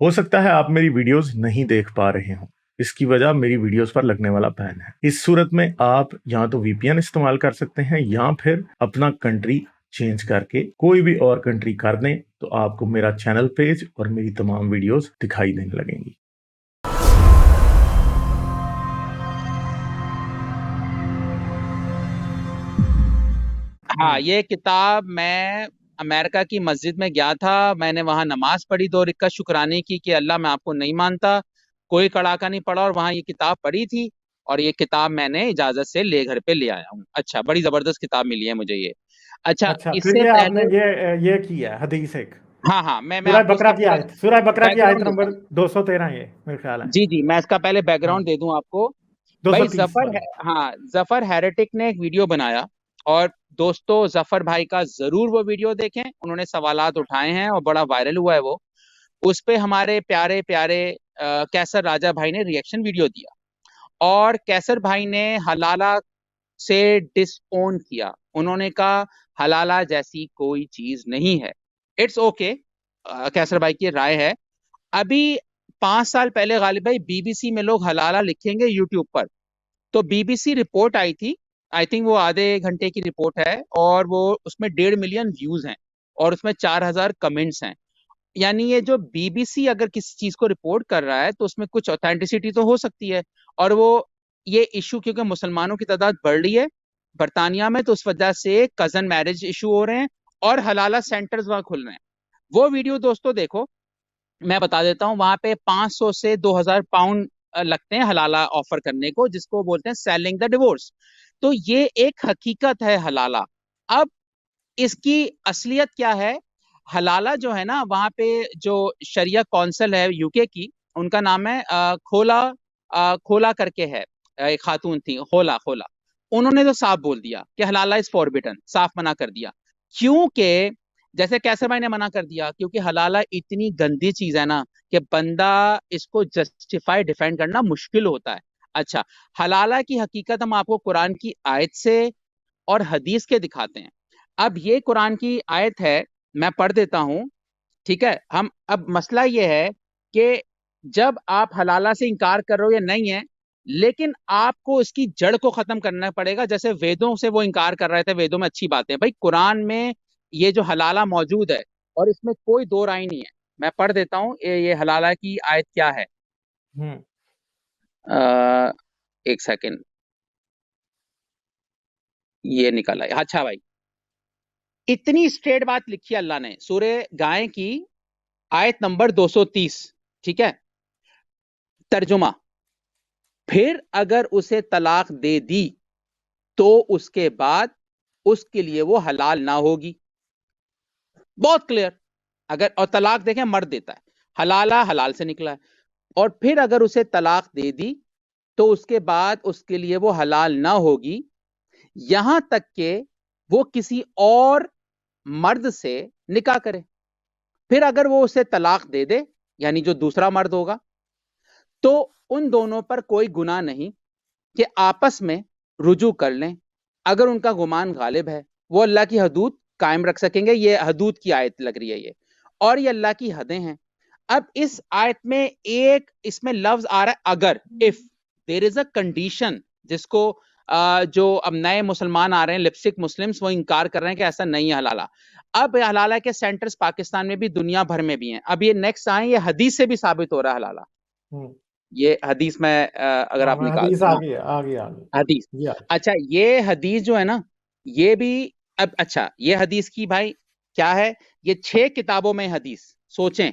ہو سکتا ہے آپ میری ویڈیوز نہیں دیکھ پا رہے ہوں، اس کی وجہ میری ویڈیوز پر لگنے والا بین ہے۔ اس صورت میں آپ یا تو وی پی این استعمال کر سکتے ہیں یا پھر اپنا کنٹری چینج کر کے کوئی بھی اور کنٹری کر دیں تو آپ کو میرا چینل پیج اور میری تمام ویڈیوز دکھائی دینے لگیں گی۔ ہاں، یہ کتاب میں امریکہ کی مسجد میں گیا تھا، میں نے وہاں نماز پڑھی 2 رکعت شکرانے کی کہ اللہ میں آپ کو نہیں مانتا، کوئی کڑاکا نہیں پڑا، اور وہاں یہ کتاب پڑھی تھی، اور یہ کتاب میں نے اجازت سے گھر پہ لے آیا ہوں۔ اچھا، بڑی زبردست کتاب ملی ہے مجھے یہ۔ اچھا، اس پھر سے یہ آپ نے پہلے یہ کی ہے حدیث ایک ہاں میں سورہ آپ کو اس بقرہ کا کی پورا آیت، سورہ بقرہ کی بیک آیت گراؤنڈ دیتا نمبر ہوں۔ 213 یہ میرے خیال ہے۔ جی میں اس کا پہلے بیک ہاں گراؤنڈ دے دوں آپ کو۔ بھائی 230 ظفر سوری۔ ظفر ہیریٹک نے ایک ویڈیو بنایا، اور دوستو ظفر بھائی کا ضرور وہ ویڈیو دیکھیں، انہوں نے سوالات اٹھائے ہیں اور بڑا وائرل ہوا ہے وہ۔ اس پہ ہمارے پیارے پیارے کیسر راجہ بھائی نے ریئیکشن ویڈیو دیا، اور کیسر بھائی نے حلالہ سے ڈس اون کیا، انہوں نے کہا حلالہ جیسی کوئی چیز نہیں ہے۔ اٹس اوکے، کیسر بھائی کی رائے ہے۔ ابھی 5 سال پہلے غالب بھائی بی بی سی میں لوگ حلالہ لکھیں گے یوٹیوب پر، تو بی بی سی رپورٹ آئی تھی، آئی تھنک وہ آدھے گھنٹے کی رپورٹ ہے، اور وہ اس میں 1.5 ملین ویوز ہیں، اور اس میں 4000 کمنٹس ہیں۔ یعنی یہ جو بی بی سی اگر کسی چیز کو رپورٹ کر رہا ہے تو اس میں کچھ اوتھینٹسٹی تو ہو سکتی ہے، اور وہ یہ ایشو کیونکہ مسلمانوں کی تعداد بڑھ رہی ہے برطانیہ میں، تو اس وجہ سے کزن میرج ایشو ہو رہے ہیں، اور حلالہ سینٹرز وہاں کھل رہے ہیں۔ وہ ویڈیو دوستو دیکھو، میں بتا دیتا ہوں، وہاں پہ 500 سے 2000 پاؤنڈ لگتے ہیں حلالہ آفر کرنے کو، جس کو بولتے ہیں سیلنگ دا ڈیورس۔ تو یہ ایک حقیقت ہے حلالہ۔ اب اس کی اصلیت کیا ہے؟ حلالہ جو ہے نا، وہاں پہ جو شریعہ کونسل ہے یو کے کی، ان کا نام ہے کھولا کر کے ہے، ایک خاتون تھی، خولا، انہوں نے تو صاف بول دیا کہ حلالہ از فوربٹن، صاف منع کر دیا۔ کیونکہ جیسے کیسر بھائی نے منع کر دیا، کیونکہ حلالہ اتنی گندی چیز ہے نا کہ بندہ اس کو جسٹیفائی ڈیفینڈ کرنا مشکل ہوتا ہے۔ اچھا، حلالہ کی حقیقت ہم آپ کو قرآن کی آیت سے اور حدیث کے دکھاتے ہیں۔ اب یہ قرآن کی آیت ہے، میں پڑھ دیتا ہوں، ٹھیک ہے؟ اب مسئلہ یہ ہے کہ جب آپ حلالہ سے انکار کر رہے ہو یا نہیں ہے، لیکن آپ کو اس کی جڑ کو ختم کرنا پڑے گا۔ جیسے ویدوں سے وہ انکار کر رہے تھے، ویدوں میں اچھی باتیں، بھائی قرآن میں یہ جو حلالہ موجود ہے اور اس میں کوئی دو رائے نہیں ہے۔ میں پڑھ دیتا ہوں یہ حلالہ کی آیت کیا ہے۔ ایک سیکنڈ، یہ نکل آئی۔ اچھا بھائی، اتنی اسٹریٹ بات لکھی اللہ نے سورہ گائے کی آیت نمبر 230، ٹھیک ہے؟ ترجمہ: پھر اگر اسے طلاق دے دی تو اس کے بعد اس کے لیے وہ حلال نہ ہوگی۔ بہت کلیئر۔ اور طلاق دیکھیں مرد دیتا ہے، حلالہ حلال سے نکلا ہے، اور پھر اگر اسے طلاق دے دی تو اس کے بعد اس کے لیے وہ حلال نہ ہوگی، یہاں تک کہ وہ کسی اور مرد سے نکاح کرے۔ پھر اگر وہ اسے طلاق دے دے، یعنی جو دوسرا مرد ہوگا، تو ان دونوں پر کوئی گناہ نہیں کہ آپس میں رجوع کر لیں اگر ان کا گمان غالب ہے۔ وہ اللہ کی حدود قائم رکھ سکیں گے۔ یہ حدود کی آیت لگ رہی ہے یہ، اور یہ اللہ کی حدیں ہیں۔ اب اس آیت میں اس میں لفظ آ رہا ہے اگر، if there is a condition، جس کو جو اب نئے مسلمان آ رہے ہیں لپسٹک مسلمز، وہ انکار کر رہے ہیں کہ ایسا نہیں ہے حلالہ۔ اب حلالہ کے سینٹرز پاکستان میں بھی دنیا بھر میں بھی ہیں۔ اب یہ نیکسٹ آئیں، یہ حدیث سے بھی ثابت ہو رہا ہے حلالہ۔ یہ حدیث میں اگر آپ نکال حدیث دیں نا، آگے حدیث، اچھا یہ حدیث جو ہے نا، یہ بھی اب اچھا، یہ حدیث کی بھائی کیا ہے؟ یہ 6 کتابوں میں حدیث، سوچیں،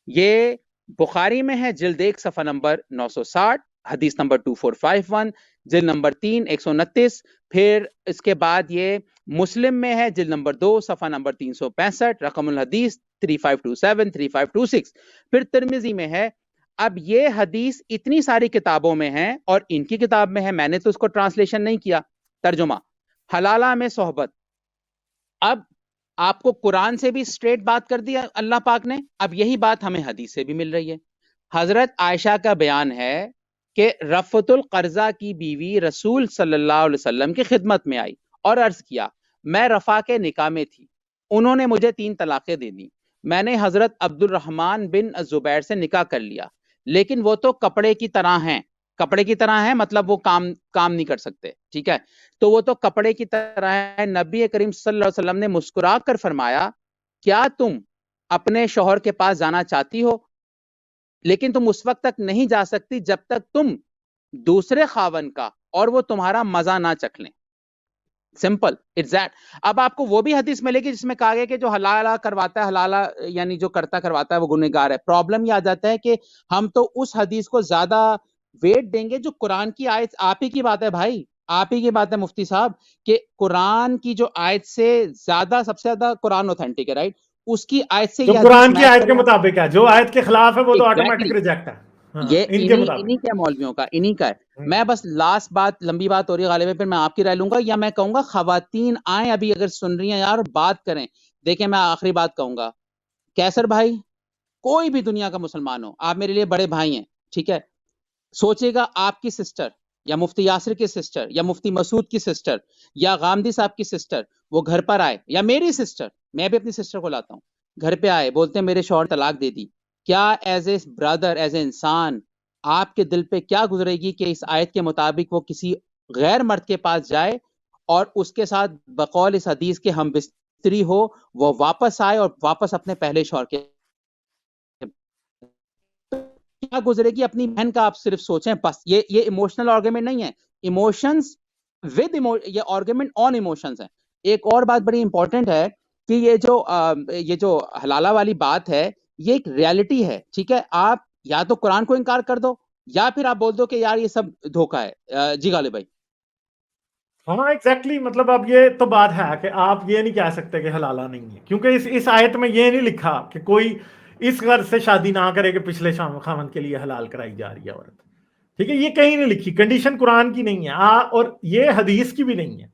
یہ بخاری میں ہے جلد 1 صفحہ نمبر 960، حدیث نمبر 2451، جلد نمبر 3 129، پھر اس کے بعد یہ مسلم میں ہے جلد نمبر 2 صفحہ نمبر 365، رقم الحدیث 3527 3526، پھر ترمذی میں ہے۔ اب یہ حدیث اتنی ساری کتابوں میں ہے، اور ان کی کتاب میں ہے، میں نے تو اس کو ٹرانسلیشن نہیں کیا۔ ترجمہ: حلالہ میں صحبت۔ اب آپ کو قرآن سے بھی اسٹریٹ بات کر دیا اللہ پاک نے، اب یہی بات ہمیں حدیث سے بھی مل رہی ہے۔ حضرت عائشہ کا بیان ہے کہ رفعت القرظہ کی بیوی رسول صلی اللہ علیہ وسلم کی خدمت میں آئی اور عرض کیا، میں رفع کے نکاح میں تھی، انہوں نے مجھے 3 طلاقیں دے دیں، میں نے حضرت عبد الرحمن بن زبیر سے نکاح کر لیا، لیکن وہ تو کپڑے کی طرح ہیں، کپڑے کی طرح ہیں مطلب وہ کام نہیں کر سکتے، ٹھیک ہے، تو وہ تو کپڑے کی طرح ہے۔ نبی کریم صلی اللہ علیہ وسلم نے مسکرا کر فرمایا کیا تم اپنے شوہر کے پاس جانا چاہتی ہو، لیکن تم اس وقت تک نہیں جا سکتی جب تک تم دوسرے خاون کا اور وہ تمہارا مزہ نہ چکھ لیں، سمپل اٹس دیٹ۔ اب آپ کو وہ بھی حدیث ملے گی جس میں کہا گیا کہ جو حلالہ کرواتا ہے، حلالہ یعنی جو کرتا کرواتا ہے وہ گنہگار ہے۔ پرابلم یہ آ جاتا ہے کہ ہم تو اس حدیث کو زیادہ ویٹ دیں گے جو قرآن کی آیت، آپ ہی کی بات ہے بھائی، آپ ہی کی بات ہے مفتی صاحب، کہ قرآن کی جو آیت سے زیادہ، سب سے زیادہ قرآن اوتھینٹک ہے، رائٹ، اس کی آیت سے جو یہ حدیث قرآن کی میچ آیت کے کرنا، مطابق ہے، جو آیت کے خلاف ہے وہ تو آٹومیٹک ایگزیکٹلی ریجیکٹ ہے، ہاں یہ ان کے مطابق۔ انہی کے مولویوں کا، انہی کا ہے۔ میں بس لاسٹ بات، لمبی بات ہو رہی ہے غالب ہے، پھر میں آپ کی رائے لوں گا، یا میں کہوں گا خواتین آئیں ابھی اگر سن رہی ہیں یار بات کریں۔ دیکھیں میں آخری بات کہوں گا، کیسر بھائی کوئی بھی دنیا کا مسلمان ہو، آپ میرے لیے بڑے بھائی ہیں، ٹھیک ہے، سوچے گا آپ کی سسٹر یا مفتی یاسر کی سسٹر یا مفتی مسعود کی سسٹر یا غامدی صاحب کی سسٹر وہ گھر پر آئے، یا میری سسٹر، میں بھی اپنی سسٹر کو لاتا ہوں، گھر پہ آئے بولتے ہیں میرے شوہر طلاق دے دی، کیا as a Brother, as a انسان آپ کے دل پہ کیا گزرے گی کہ اس آیت کے مطابق وہ کسی غیر مرد کے پاس جائے اور اس کے ساتھ بقول اس حدیث کے ہم بستری ہو، وہ واپس آئے اور واپس اپنے پہلے شوہر کے کیا گزرے گی اپنی بہن کا؟ آپ صرف سوچیں بس، یہ ایموشنل آرگومنٹ نہیں ہے، ایموشنز ود یہ آرگومنٹ آن ایموشنز ہے۔ ایک اور بات بڑی امپورٹنٹ ہے کہ یہ جو حلالہ والی بات ہے یہ ایک ریالٹی ہے، ٹھیک ہے، آپ یا تو قرآن کو انکار کر دو یا پھر آپ بول دو کہ یار یہ سب دھوکہ ہے۔ جی غالب بھائی، ہاں ایگزیکٹلی، مطلب اب یہ تو بات ہے کہ آپ یہ نہیں کہہ سکتے کہ حلالہ نہیں ہے، کیونکہ اس آیت میں یہ نہیں لکھا کہ کوئی اس غرض سے شادی نہ کرے کہ پچھلے خاوند کے لیے حلال کرائی جا رہی ہے عورت، ٹھیک ہے، یہ کہیں نہیں لکھی، کنڈیشن قرآن کی نہیں ہے اور یہ حدیث کی بھی نہیں ہے۔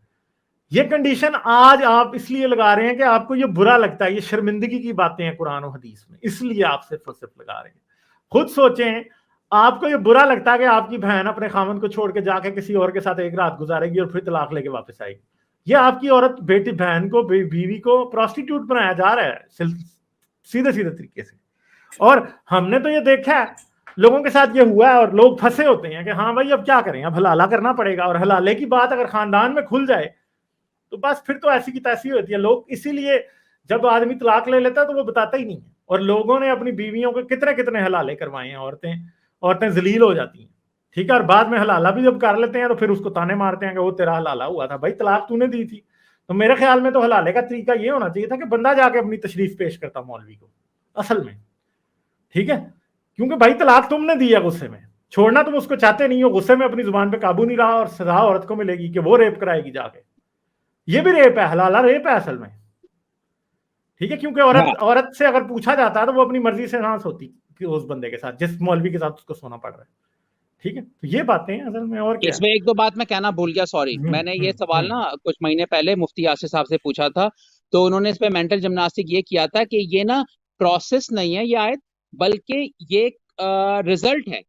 یہ کنڈیشن آج آپ اس لیے لگا رہے ہیں کہ آپ کو یہ برا لگتا ہے، یہ شرمندگی کی باتیں ہیں قرآن و حدیث میں، اس لیے آپ صرف اور صرف لگا رہے ہیں۔ خود سوچیں، آپ کو یہ برا لگتا ہے کہ آپ کی بہن اپنے خامن کو چھوڑ کے جا کے کسی اور کے ساتھ ایک رات گزارے گی اور پھر طلاق لے کے واپس آئے گی؟ یہ آپ کی عورت، بیٹی، بہن کو، بیوی کو پروسٹیٹیوٹ بنایا جا رہا ہے سیدھے سیدھے طریقے سے۔ اور ہم نے تو یہ دیکھا ہے، لوگوں کے ساتھ یہ ہوا ہے، اور لوگ پھنسے ہوتے ہیں کہ ہاں بھائی اب کیا کریں، اب حلالہ کرنا پڑے گا، اور حلالے کی بات اگر خاندان میں کھل جائے تو بس پھر تو ایسی کی تیسی ہوتی ہے۔ لوگ اسی لیے جب آدمی طلاق لے لیتا ہے تو وہ بتاتا ہی نہیں ہے، اور لوگوں نے اپنی بیویوں کو کتنے حلالے کروائے ہیں، عورتیں ذلیل ہو جاتی ہیں، ٹھیک ہے، اور بعد میں حلالہ بھی جب کر لیتے ہیں تو پھر اس کو تانے مارتے ہیں کہ وہ تیرا حلالہ ہوا تھا، بھائی طلاق تو نے دی تھی۔ تو میرے خیال میں تو حلالے کا طریقہ یہ ہونا چاہیے تھا کہ بندہ جا کے اپنی تشریف پیش کرتا مولوی کو اصل میں، ٹھیک ہے، کیونکہ بھائی طلاق تم نے دی ہے غصے میں، چھوڑنا تم اس کو چاہتے نہیں ہو، غصے میں اپنی زبان پہ قابو نہیں رہا، اور سزا عورت کو ملے گی کہ وہ ریپ کرائے گی جا کے۔ یہ بھی ریپ ہے، حلالہ ریپ ہے اصل میں، ٹھیک ہے، کیونکہ عورت سے اگر پوچھا جاتا ہے تو وہ اپنی مرضی سے سانس ہوتی کہ اس بندے کے ساتھ، جس مولوی کے ساتھ اس کو سونا پڑ رہا ہے، ٹھیک ہے، تو یہ باتیں ہیں اصل میں، اور کیا اس میں ایک دو بات میں کہنا بھول گیا، سوری، میں نے یہ سوال نا کچھ مہینے پہلے مفتی یاسر صاحب سے پوچھا تھا، تو انہوں نے اس پہ مینٹل جمناسٹک یہ کیا تھا کہ یہ نا پروسیس نہیں ہے یہ آیت، بلکہ یہ ایک رزلٹ ہے۔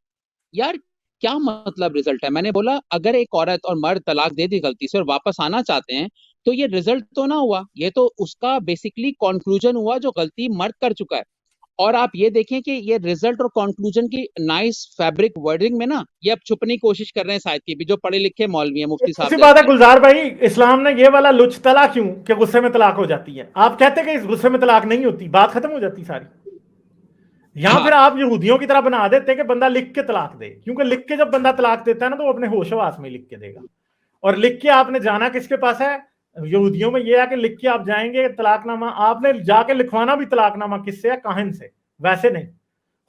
یار کیا مطلب رزلٹ ہے؟ میں نے بولا اگر ایک عورت اور مرد طلاق دے دی غلطی سے اور واپس آنا چاہتے ہیں تو یہ رزلٹ تو نہ ہوا، یہ تو اس کا بیسیکلی کنکلوژن ہوا جو غلطی مرد کر چکا ہے۔ اور آپ یہ دیکھیں کہ یہ رزلٹ اور کنکلوژن کی نائس فیبرک ورڈنگ میں نا یہ اب چھپنے کی کوشش کر رہے ہیں شاید کی بھی، جو پڑھے لکھے مولوی ہیں، مفتی صاحب اسی بات ہے جیسے ہیں۔ گلزار بھائی، اسلام نے یہ والا لچ تلا کیوں کہ غصے میں طلاق ہو جاتی ہے؟ آپ کہتے کہ اس غصے میں طلاق نہیں ہوتی، بات ختم ہو جاتی ساری۔ یہاں ہاں پھر آپ یہودیوں کی طرح بنا دیتے کہ بندہ لکھ کے طلاق دے، کیونکہ لکھ کے جب بندہ طلاق دیتا ہے نا تو وہ اپنے ہوش و آس میں لکھ کے دے گا، اور لکھ کے آپ نے جانا کس کے پاس ہے؟ یہودیوں میں یہ ہے کہ لکھ کے آپ جائیں گے طلاق نامہ، آپ نے جا کے لکھوانا بھی طلاق نامہ کس سے ہے؟ کاہن سے، ویسے نہیں،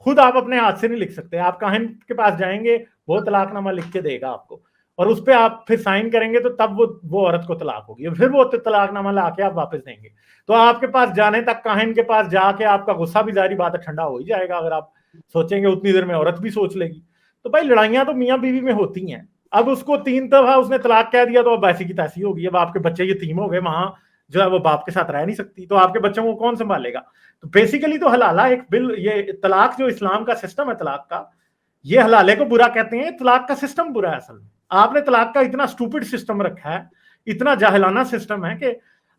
خود آپ اپنے ہاتھ سے نہیں لکھ سکتے، آپ کاہن کے پاس جائیں گے، وہ طلاق نامہ لکھ کے دے گا آپ کو، اور اس پہ آپ پھر سائن کریں گے تو تب وہ عورت کو طلاق ہوگی، اور پھر وہ طلاق نامہ لا کے آپ واپس دیں گے۔ تو آپ کے پاس جانے تک، کاہن کے پاس جا کے آپ کا غصہ بھی ظاہری بات ہے ٹھنڈا ہو ہی جائے گا، اگر آپ سوچیں گے اتنی دیر میں عورت بھی سوچ لے گی۔ تو بھائی لڑائیاں تو میاں بیوی میں ہوتی ہیں، اب اس کو 3 دفعہ اس نے طلاق کہہ دیا تو اب ایسی کی تیسی ہوگی، اب آپ کے بچے یتیم ہو گئے، وہاں جو ہے وہ باپ کے ساتھ رہ نہیں سکتی، تو آپ کے بچوں کو کون سنبھالے گا؟ تو بیسیکلی تو حلالہ ایک یہ طلاق جو اسلام کا سسٹم ہے طلاق کا، یہ حلالے کو برا کہتے ہیں، طلاق کا سسٹم برا ہے اصل میں۔ آپ نے طلاق کا اتنا اسٹوپڈ سسٹم رکھا ہے، اتنا جاہلانہ سسٹم ہے کہ